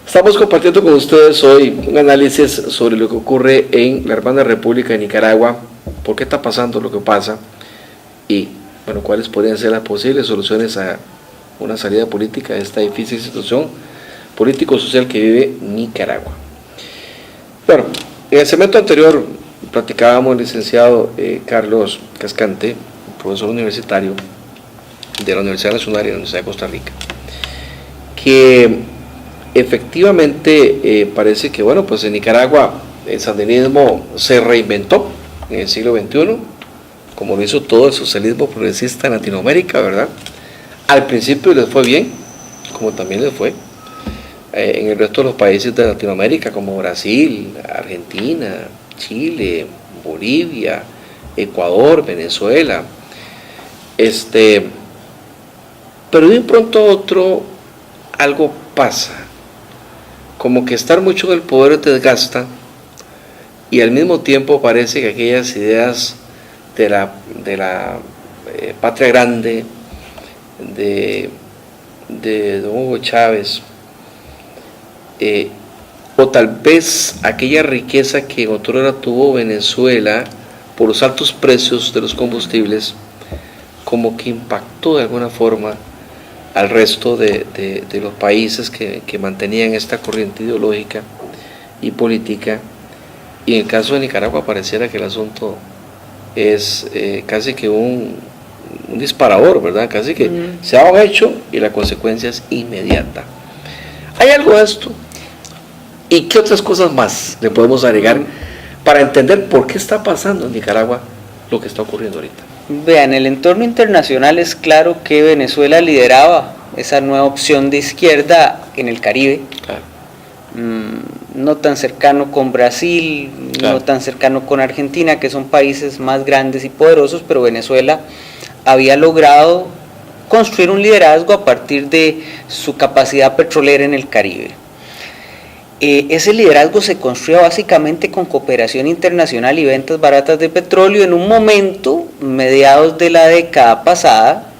Estamos compartiendo con ustedes hoy un análisis sobre lo que ocurre en la hermana República de Nicaragua, por qué está pasando lo que pasa y, bueno, cuáles podrían ser las posibles soluciones a una salida política de esta difícil situación político-social que vive Nicaragua. Bueno, en el segmento anterior platicábamos el licenciado Carlos Cascante, profesor universitario de la Universidad Nacional y de la Universidad de Costa Rica, que efectivamente parece que, bueno, pues en Nicaragua el sandinismo se reinventó en el siglo XXI, como lo hizo todo el socialismo progresista en Latinoamérica, ¿verdad? Al principio les fue bien, como también les fue en el resto de los países de Latinoamérica, como Brasil, Argentina, Chile, Bolivia, Ecuador, Venezuela. Pero de un pronto a otro algo pasa, como que estar mucho en el poder te desgasta, y al mismo tiempo parece que aquellas ideas de la patria grande de don Hugo Chávez, o tal vez aquella riqueza que en otrora tuvo Venezuela por los altos precios de los combustibles, como que impactó de alguna forma al resto de los países que mantenían esta corriente ideológica y política. Y en el caso de Nicaragua pareciera que el asunto es casi que un disparador, ¿verdad? Casi que se ha hecho y la consecuencia es inmediata. ¿Hay algo de esto? ¿Y qué otras cosas más le podemos agregar para entender por qué está pasando en Nicaragua lo que está ocurriendo ahorita? Vean, el entorno internacional es claro que Venezuela lideraba esa nueva opción de izquierda en el Caribe. Claro. No tan cercano con Brasil, claro, no tan cercano con Argentina, que son países más grandes y poderosos, pero Venezuela había logrado construir un liderazgo a partir de su capacidad petrolera en el Caribe. Ese liderazgo se construía básicamente con cooperación internacional y ventas baratas de petróleo en un momento, mediados de la década pasada,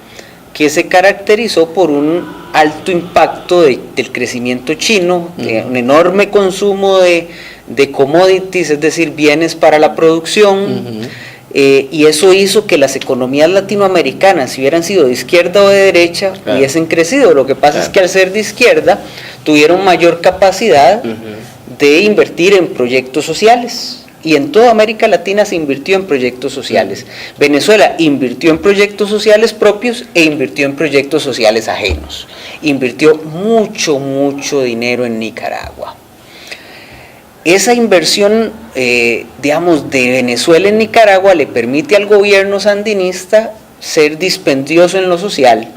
que se caracterizó por un alto impacto del crecimiento chino, un enorme consumo de commodities, es decir, bienes para la producción, y eso hizo que las economías latinoamericanas, si hubieran sido de izquierda o de derecha, claro, hubiesen crecido. Lo que pasa, claro, es que al ser de izquierda tuvieron mayor capacidad de invertir en proyectos sociales, y en toda América Latina se invirtió en proyectos sociales. Venezuela invirtió en proyectos sociales propios e invirtió en proyectos sociales ajenos. Invirtió mucho dinero en Nicaragua. Esa inversión, digamos, de Venezuela en Nicaragua le permite al gobierno sandinista ser dispendioso en lo social,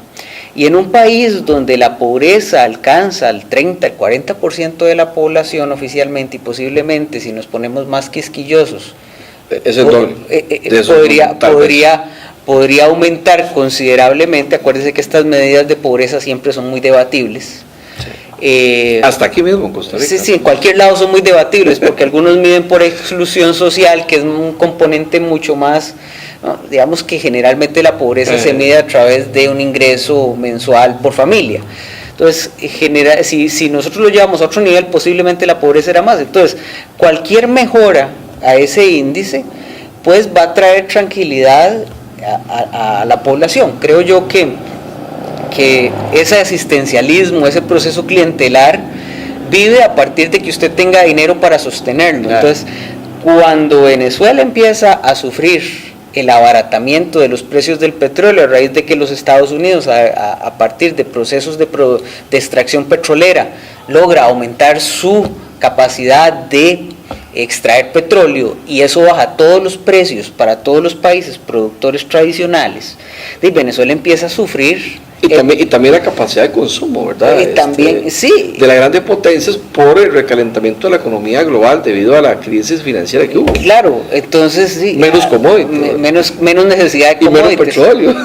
y en un país donde la pobreza alcanza al 30, al 40% de la población oficialmente, y posiblemente, si nos ponemos más quisquillosos, es el doble. Podría aumentar considerablemente. Acuérdense que estas medidas de pobreza siempre son muy debatibles. Hasta aquí mismo en Costa Rica. Sí, en cualquier lado son muy debatibles, porque algunos miden por exclusión social, que es un componente mucho más, ¿no? Digamos que generalmente la pobreza se mide a través de un ingreso mensual por familia. Entonces, si nosotros lo llevamos a otro nivel, posiblemente la pobreza era más. Entonces, cualquier mejora a ese índice, pues va a traer tranquilidad a la población. Creo yo que ese asistencialismo, ese proceso clientelar, vive a partir de que usted tenga dinero para sostenerlo. Claro. Entonces, cuando Venezuela empieza a sufrir el abaratamiento de los precios del petróleo a raíz de que los Estados Unidos, a partir de procesos de extracción petrolera, logra aumentar su capacidad de extraer petróleo, y eso baja todos los precios para todos los países productores tradicionales, y Venezuela empieza a sufrir. Y también la capacidad de consumo, ¿verdad? También, sí. De las grandes potencias por el recalentamiento de la economía global debido a la crisis financiera que hubo. Claro, entonces sí. Menos commodities. Menos necesidad de commodities.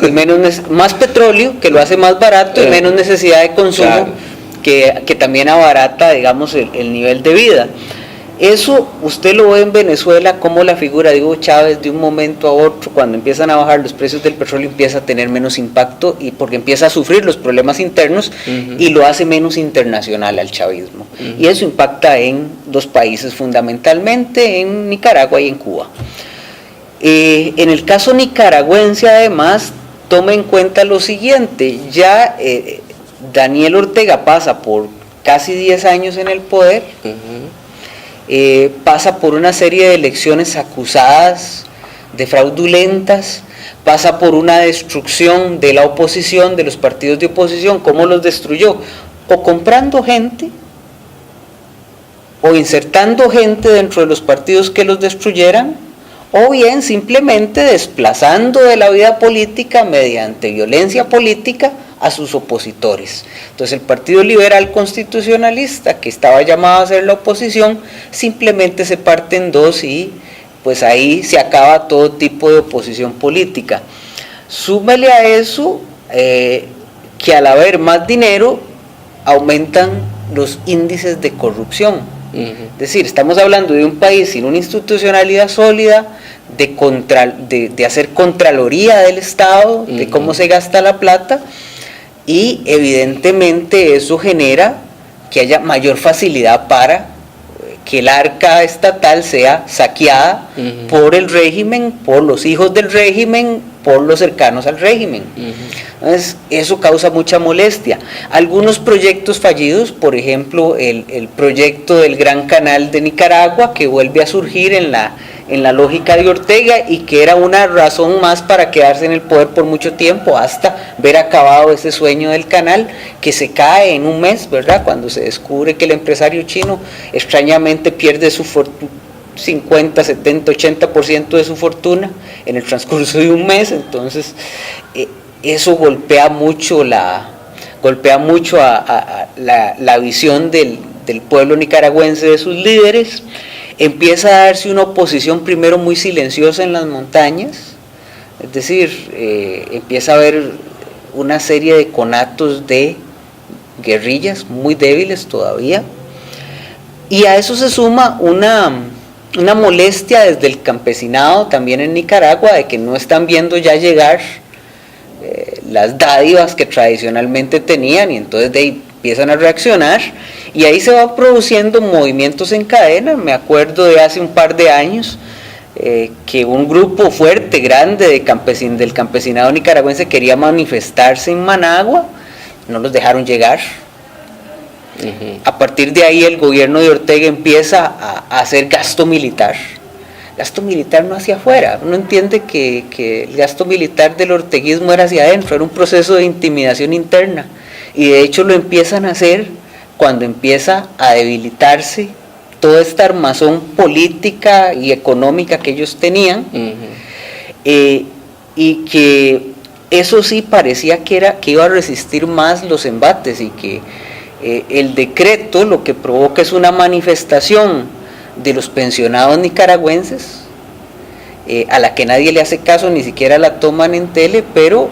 Y menos petróleo. Más petróleo, que lo hace más barato, y menos necesidad de consumo, claro, que también abarata, digamos, el nivel de vida. Eso usted lo ve en Venezuela, como la figura de Hugo Chávez de un momento a otro, cuando empiezan a bajar los precios del petróleo, empieza a tener menos impacto, y porque empieza a sufrir los problemas internos y lo hace menos internacional al chavismo. Y eso impacta en dos países, fundamentalmente en Nicaragua y en Cuba. En el caso nicaragüense, además, tome en cuenta lo siguiente: ya Daniel Ortega pasa por casi 10 años en el poder, pasa por una serie de elecciones acusadas de fraudulentas, pasa por una destrucción de la oposición, de los partidos de oposición. ¿Cómo los destruyó? O comprando gente, o insertando gente dentro de los partidos que los destruyeran, o bien simplemente desplazando de la vida política mediante violencia política a sus opositores. Entonces el Partido Liberal Constitucionalista, que estaba llamado a ser la oposición, simplemente se parte en dos, y pues ahí se acaba todo tipo de oposición política. Súmele a eso que al haber más dinero aumentan los índices de corrupción. Es decir, estamos hablando de un país sin una institucionalidad sólida, de hacer contraloría del Estado, de cómo se gasta la plata, y evidentemente eso genera que haya mayor facilidad para que el arca estatal sea saqueada por el régimen, por los hijos del régimen, por los cercanos al régimen. Entonces, eso causa mucha molestia. Algunos proyectos fallidos, por ejemplo, el proyecto del Gran Canal de Nicaragua, que vuelve a surgir en la lógica de Ortega, y que era una razón más para quedarse en el poder por mucho tiempo, hasta ver acabado ese sueño del canal, que se cae en un mes, ¿verdad?, cuando se descubre que el empresario chino extrañamente pierde su 50, 70, 80% de su fortuna en el transcurso de un mes. Entonces eso golpea mucho a la visión del pueblo nicaragüense, de sus líderes. Empieza a darse una oposición primero muy silenciosa en las montañas, es decir, empieza a haber una serie de conatos de guerrillas muy débiles todavía, y a eso se suma una molestia desde el campesinado también en Nicaragua, de que no están viendo ya llegar las dádivas que tradicionalmente tenían, y entonces de ahí empiezan a reaccionar, y ahí se va produciendo movimientos en cadena. Me acuerdo de hace un par de años que un grupo fuerte, grande del campesinado nicaragüense quería manifestarse en Managua, no los dejaron llegar. A partir de ahí el gobierno de Ortega empieza a hacer gasto militar no hacia afuera. Uno entiende que el gasto militar del orteguismo era hacia adentro, era un proceso de intimidación interna, y de hecho lo empiezan a hacer cuando empieza a debilitarse toda esta armazón política y económica que ellos tenían, y que eso sí parecía que iba a resistir más los embates, y que el decreto lo que provoca es una manifestación de los pensionados nicaragüenses, a la que nadie le hace caso, ni siquiera la toman en tele, pero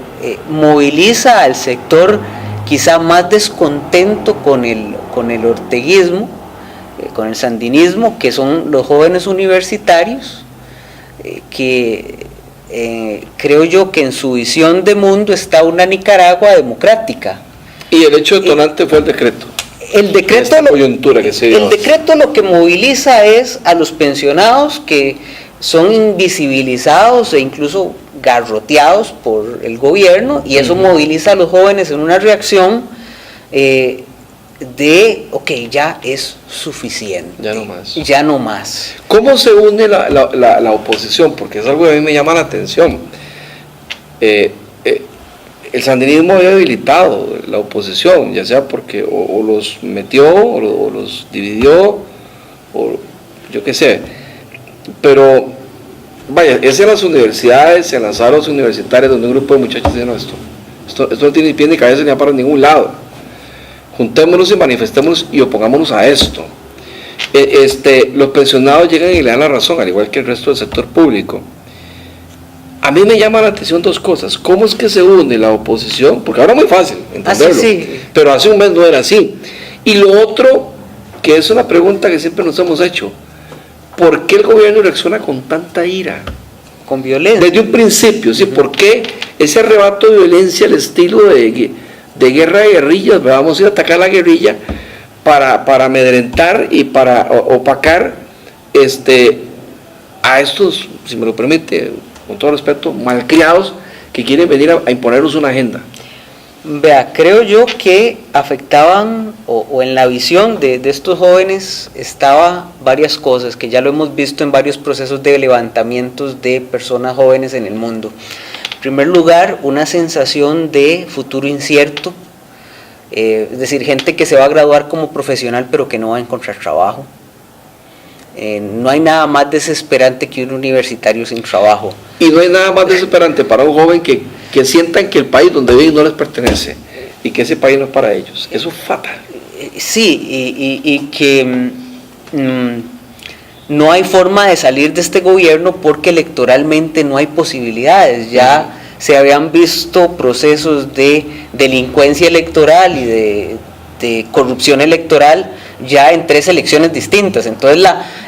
moviliza al sector quizá más descontento con el orteguismo, con el sandinismo, que son los jóvenes universitarios, que creo yo que en su visión de mundo está una Nicaragua democrática. Y el hecho detonante fue el decreto. El decreto lo que moviliza es a los pensionados, que son invisibilizados e incluso garroteados por el gobierno, y eso moviliza a los jóvenes en una reacción ok, ya es suficiente. Ya no más. ¿Cómo se une la oposición? Porque es algo que a mí me llama la atención. El sandinismo había debilitado la oposición, ya sea porque o los metió, o los dividió, o yo qué sé. Pero, vaya, es en las universidades, en las aulas universitarias, donde un grupo de muchachos dicen, no, esto no tiene ni pie ni cabeza ni va para ningún lado. Juntémonos y manifestémonos y opongámonos a esto. Los pensionados llegan y le dan la razón, al igual que el resto del sector público. A mí me llama la atención dos cosas. ¿Cómo es que se une la oposición? Porque ahora es muy fácil entenderlo, sí. Pero hace un mes no era así. Y lo otro, que es una pregunta que siempre nos hemos hecho, ¿por qué el gobierno reacciona con tanta ira? Con violencia. Desde un principio, ¿sí? ¿Por qué ese arrebato de violencia al estilo de guerra de guerrillas? Vamos a ir a atacar la guerrilla para amedrentar y para opacar a estos, si me lo permite, con todo respeto, malcriados que quieren venir a imponernos una agenda. Vea, creo yo que afectaban, o en la visión de estos jóvenes estaba varias cosas, que ya lo hemos visto en varios procesos de levantamientos de personas jóvenes en el mundo. En primer lugar, una sensación de futuro incierto, es decir, gente que se va a graduar como profesional pero que no va a encontrar trabajo. No hay nada más desesperante que un universitario sin trabajo. Y no hay nada más desesperante para un joven que sientan que el país donde viven no les pertenece y que ese país no es para ellos. Eso es fatal. Sí, y que no hay forma de salir de este gobierno porque electoralmente no hay posibilidades. Ya se habían visto procesos de delincuencia electoral y de corrupción electoral ya en 3 elecciones distintas. Entonces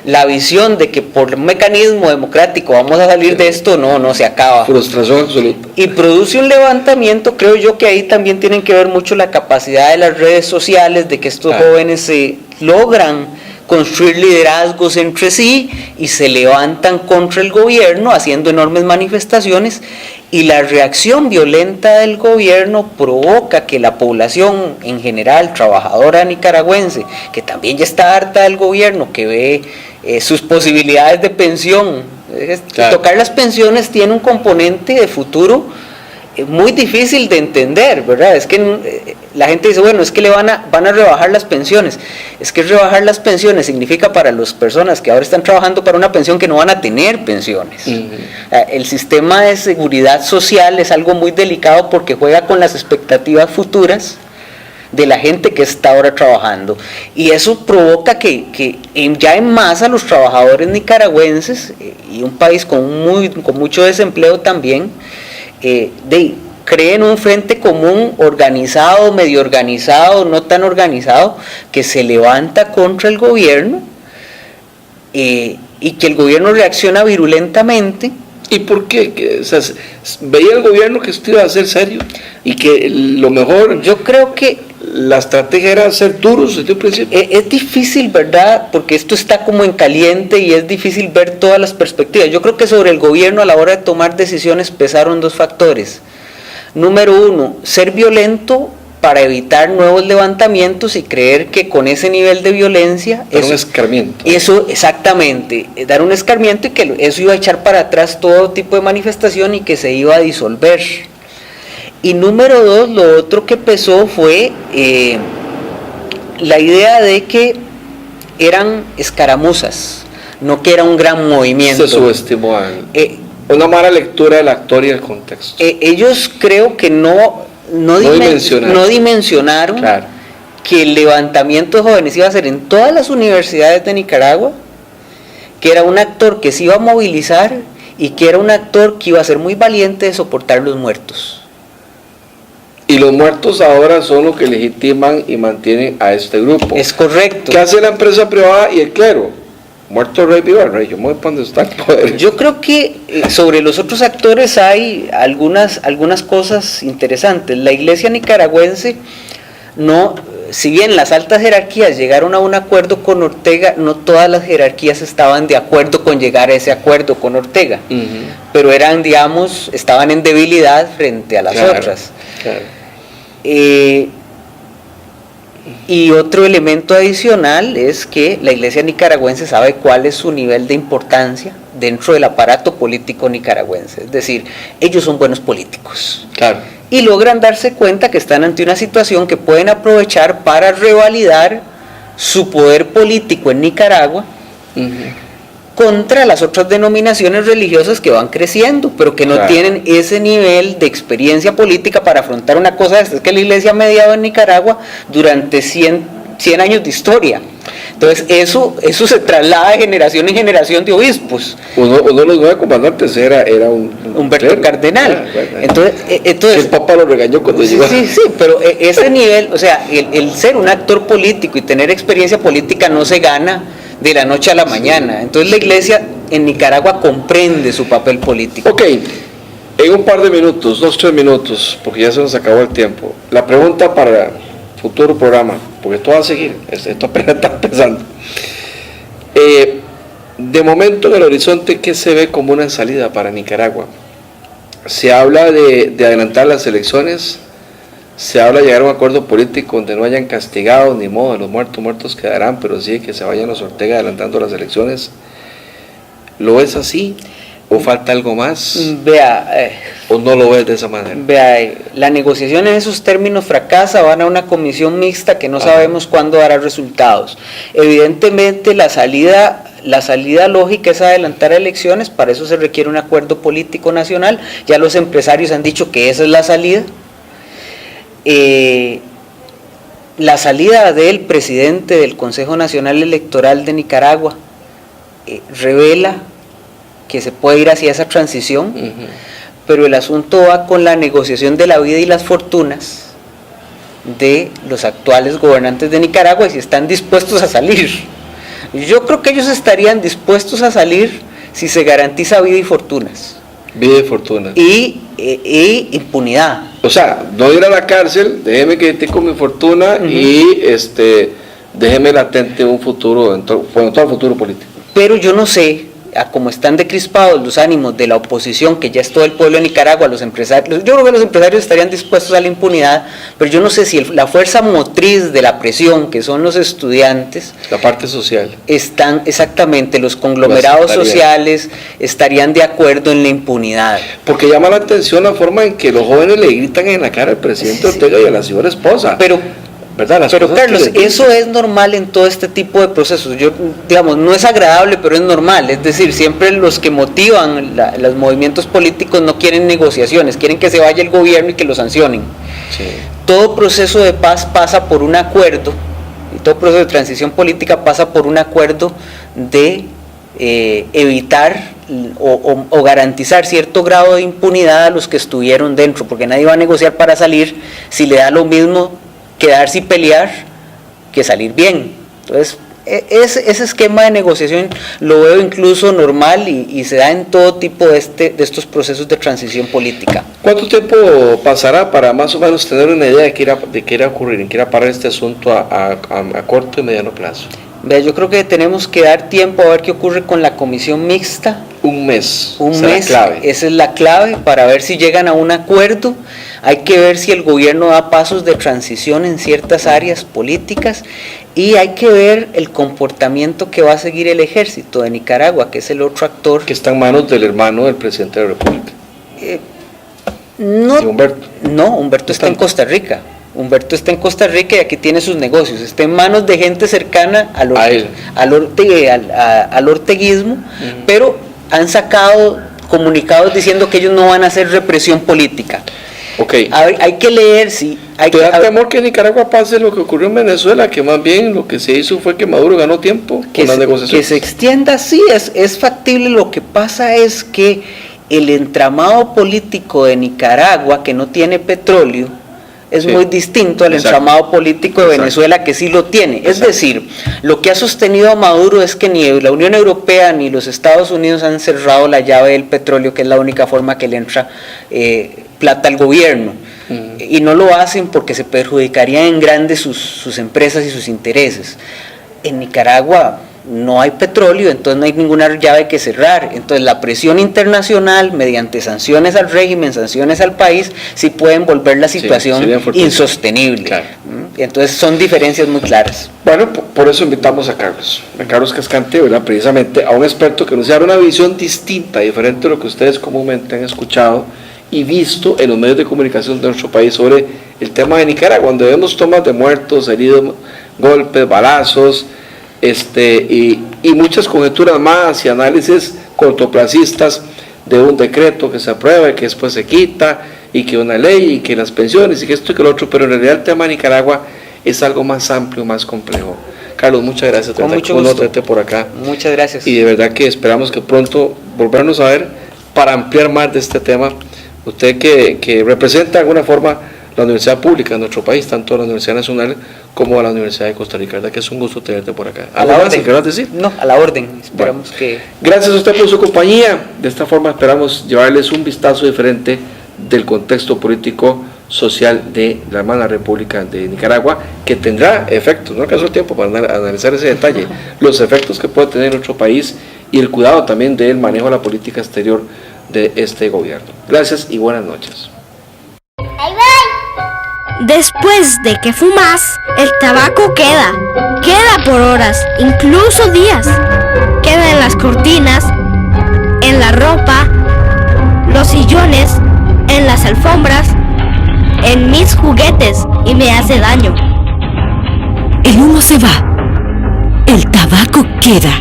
la visión de que por un mecanismo democrático vamos a salir de esto no se acaba. Frustración absoluta. Y produce un levantamiento, creo yo que ahí también tienen que ver mucho la capacidad de las redes sociales, de que estos jóvenes se logran construir liderazgos entre sí y se levantan contra el gobierno haciendo enormes manifestaciones, y la reacción violenta del gobierno provoca que la población en general trabajadora nicaragüense, que también ya está harta del gobierno, que ve sus posibilidades de pensión, tocar las pensiones tiene un componente de futuro muy difícil de entender, ¿verdad? Es que la gente dice, bueno, es que van a rebajar las pensiones. Es que rebajar las pensiones significa para las personas que ahora están trabajando para una pensión que no van a tener pensiones. El sistema de seguridad social es algo muy delicado porque juega con las expectativas futuras de la gente que está ahora trabajando, y eso provoca que ya en masa los trabajadores nicaragüenses, y un país con mucho desempleo también, creen un frente común organizado, medio organizado, no tan organizado, que se levanta contra el gobierno, y que el gobierno reacciona virulentamente. ¿Y por qué? O sea, veía el gobierno que esto iba a ser serio y que lo mejor, yo creo que la estrategia era ser duros desde un principio. Es difícil, ¿verdad? Porque esto está como en caliente y es difícil ver todas las perspectivas. Yo creo que sobre el gobierno a la hora de tomar decisiones pesaron 2 factores. Número 1, ser violento para evitar nuevos levantamientos y creer que con ese nivel de violencia... Dar un escarmiento. Eso, exactamente, dar un escarmiento, y que eso iba a echar para atrás todo tipo de manifestación y que se iba a disolver. Y número 2, lo otro que pesó fue la idea de que eran escaramuzas, no que era un gran movimiento. Se subestimó una mala lectura del actor y del contexto. Ellos creo que no dimensionaron claro, que el levantamiento de jóvenes iba a ser en todas las universidades de Nicaragua, que era un actor que se iba a movilizar y que era un actor que iba a ser muy valiente de soportar los muertos. Y los muertos ahora son los que legitiman y mantienen a este grupo. Es correcto. ¿Qué hace la empresa privada y el clero? Muerto el rey, viva el rey. Yo me voy para donde está el poder. Yo creo que sobre los otros actores hay algunas cosas interesantes. La iglesia nicaragüense, si bien las altas jerarquías llegaron a un acuerdo con Ortega, no todas las jerarquías estaban de acuerdo con llegar a ese acuerdo con Ortega, pero estaban en debilidad frente a las otras. Claro. Y otro elemento adicional es que la iglesia nicaragüense sabe cuál es su nivel de importancia dentro del aparato político nicaragüense, es decir, ellos son buenos políticos. Claro. Y logran darse cuenta que están ante una situación que pueden aprovechar para revalidar su poder político en Nicaragua contra las otras denominaciones religiosas que van creciendo, pero que no tienen ese nivel de experiencia política para afrontar una cosa de esta. Es que la iglesia ha mediado en Nicaragua durante 100 años de historia. Entonces eso se traslada de generación en generación de obispos. Uno de los 9 comandantes era Humberto Cardenal. Entonces el Papa lo regañó cuando llegó. Sí, pero ese nivel, o sea, el ser un actor político y tener experiencia política no se gana de la noche a la mañana. Entonces la iglesia en Nicaragua comprende su papel político. Ok, en un par de minutos, 2-3 minutos, porque ya se nos acabó el tiempo, la pregunta para el futuro programa, porque esto va a seguir, esto apenas está empezando. De momento en el horizonte, ¿qué se ve como una salida para Nicaragua? Se habla de adelantar las elecciones, se habla de llegar a un acuerdo político donde no hayan castigado, ni modo, los muertos quedarán, pero sí que se vayan los Ortega adelantando las elecciones. ¿Lo ves así? ¿O falta algo más? Vea, ¿O no lo ves de esa manera? Vea, la negociación en esos términos fracasa, van a una comisión mixta que no sabemos cuándo dará resultados. Evidentemente la salida lógica es adelantar elecciones, para eso se requiere un acuerdo político nacional, ya los empresarios han dicho que esa es la salida. La salida del presidente del Consejo Nacional Electoral de Nicaragua revela que se puede ir hacia esa transición, pero el asunto va con la negociación de la vida y las fortunas de los actuales gobernantes de Nicaragua y si están dispuestos a salir. Yo creo que ellos estarían dispuestos a salir si se garantiza vida y fortunas. Vida y fortuna. Y impunidad. O sea, no ir a la cárcel, déjeme que esté con mi fortuna y déjeme latente un futuro, todo el futuro político. Pero yo no sé, a como están decrispados los ánimos de la oposición, que ya es todo el pueblo de Nicaragua, los empresarios, yo creo que los empresarios estarían dispuestos a la impunidad, pero yo no sé si la fuerza motriz de la presión, que son los estudiantes, la parte social, están exactamente, los conglomerados sociales estarían de acuerdo en la impunidad. Porque llama la atención la forma en que los jóvenes le gritan en la cara al presidente Ortega y a la señora esposa. Pero Carlos, que eso es normal en todo este tipo de procesos. Digamos, no es agradable, pero es normal. Es decir, siempre los que motivan los movimientos políticos no quieren negociaciones, quieren que se vaya el gobierno y que lo sancionen. Sí. Todo proceso de paz pasa por un acuerdo, y todo proceso de transición política pasa por un acuerdo de evitar o garantizar cierto grado de impunidad a los que estuvieron dentro, porque nadie va a negociar para salir si le da lo mismo quedarse y pelear que salir bien. Entonces ese esquema de negociación lo veo incluso normal y se da en todo tipo de estos procesos de transición política. ¿Cuánto tiempo pasará para más o menos tener una idea de qué irá a ocurrir, en qué irá a parar este asunto a corto y mediano plazo? Yo creo que tenemos que dar tiempo a ver qué ocurre con la comisión mixta. Un mes. Clave. Esa es la clave para ver si llegan a un acuerdo. Hay que ver si el gobierno da pasos de transición en ciertas áreas políticas y hay que ver el comportamiento que va a seguir el ejército de Nicaragua, que es el otro actor. Que está en manos del hermano del presidente de la República. Humberto está en Costa Rica. Humberto está en Costa Rica y aquí tiene sus negocios. Está en manos de gente cercana al orteguismo, pero han sacado comunicados diciendo que ellos no van a hacer represión política. Okay. Hay que leer, sí. ¿Te da temor que en Nicaragua pase lo que ocurrió en Venezuela, que más bien lo que se hizo fue que Maduro ganó tiempo con las negociaciones? Que se extienda, sí, es factible. Lo que pasa es que el entramado político de Nicaragua, que no tiene petróleo, es muy distinto al entramado político de Venezuela, que sí lo tiene. Es decir, lo que ha sostenido a Maduro es que ni la Unión Europea ni los Estados Unidos han cerrado la llave del petróleo, que es la única forma que le entra plata al gobierno. Y no lo hacen porque se perjudicarían en grande sus empresas y sus intereses. En Nicaragua no hay petróleo, entonces no hay ninguna llave que cerrar. Entonces la presión internacional mediante sanciones al régimen, sanciones al país, sí pueden volver la situación insostenible. Claro. Entonces son diferencias muy claras. Bueno, por eso invitamos a Carlos Cascante, ¿verdad? Precisamente a un experto que nos dará una visión distinta, diferente de lo que ustedes comúnmente han escuchado y visto en los medios de comunicación de nuestro país sobre el tema de Nicaragua, donde vemos tomas de muertos, heridos, golpes, balazos, y muchas conjeturas más y análisis cortoplacistas de un decreto que se aprueba y que después se quita, y que una ley, y que las pensiones, y que esto y que lo otro, pero en realidad el tema de Nicaragua es algo más amplio, más complejo. Carlos, muchas gracias. Con mucho gusto. Por acá. Muchas gracias. Y de verdad que esperamos que pronto volvernos a ver para ampliar más de este tema. Usted que representa de alguna forma la universidad pública de nuestro país, tanto la Universidad Nacional como la Universidad de Costa Rica. ¿Verdad que es un gusto tenerte por acá? A la orden. ¿Querrás decir? No, a la orden. Esperamos que... Gracias a usted por su compañía. De esta forma esperamos llevarles un vistazo diferente del contexto político social de la hermana República de Nicaragua, que tendrá efectos, no alcanzó el tiempo para analizar ese detalle, los efectos que puede tener nuestro país y el cuidado también del manejo de la política exterior de este gobierno. Gracias y buenas noches. Después de que fumas, el tabaco queda por horas, incluso días. Queda en las cortinas, en la ropa, los sillones, en las alfombras, en mis juguetes y me hace daño. El humo se va, el tabaco queda.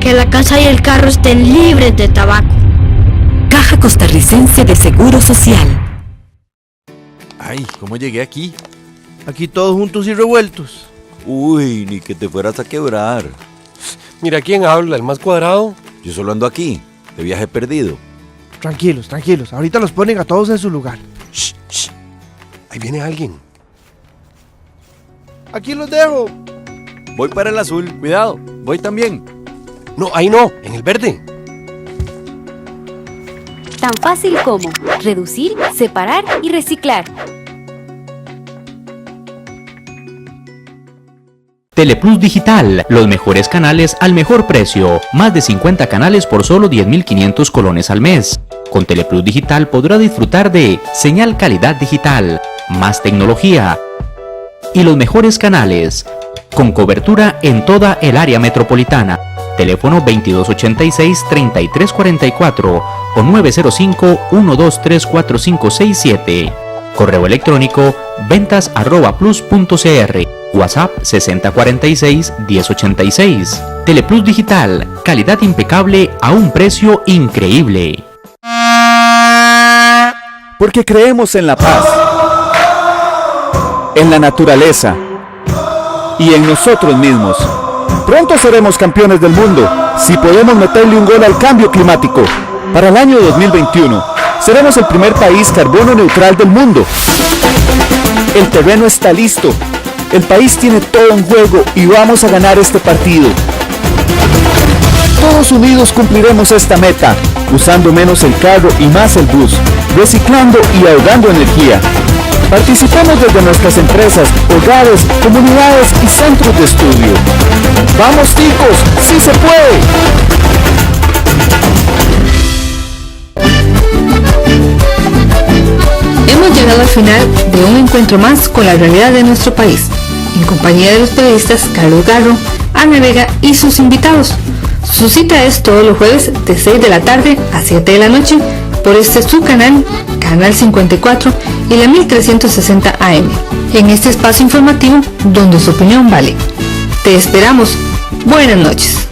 Que la casa y el carro estén libres de tabaco. Caja Costarricense de Seguro Social. Ay, ¿cómo llegué aquí? Aquí todos juntos y revueltos. Uy, ni que te fueras a quebrar. Mira quién habla, el más cuadrado. Yo solo ando aquí, de viaje perdido. Tranquilos, ahorita los ponen a todos en su lugar. Shh, shh. Ahí viene alguien. Aquí los dejo. Voy para el azul, cuidado, voy también. No, ahí no, en el verde. Tan fácil como reducir, separar y reciclar. Teleplus Digital, los mejores canales al mejor precio. Más de 50 canales por solo 10.500 colones al mes. Con Teleplus Digital podrá disfrutar de señal calidad digital, más tecnología y los mejores canales, con cobertura en toda el área metropolitana. Teléfono 2286-3344 o 905-123-4567. Correo electrónico ventas@plus.cr. WhatsApp 6046-1086. Teleplus Digital, calidad impecable a un precio increíble. Porque creemos en la paz, en la naturaleza y en nosotros mismos. Pronto seremos campeones del mundo si podemos meterle un gol al cambio climático. Para el año 2021 seremos el primer país carbono neutral del mundo. El terreno está listo. El país tiene todo en juego y vamos a ganar este partido. Todos unidos cumpliremos esta meta, usando menos el carro y más el bus, reciclando y ahorrando energía. Participemos desde nuestras empresas, hogares, comunidades y centros de estudio. ¡Vamos, chicos! ¡Sí se puede! Hemos llegado al final de un encuentro más con la realidad de nuestro país, en compañía de los periodistas Carlos Garro, Ana Vega y sus invitados. Su cita es todos los jueves de 6 de la tarde a 7 de la noche por su canal, Canal 54 y la 1360 AM, en este espacio informativo donde su opinión vale. Te esperamos. Buenas noches.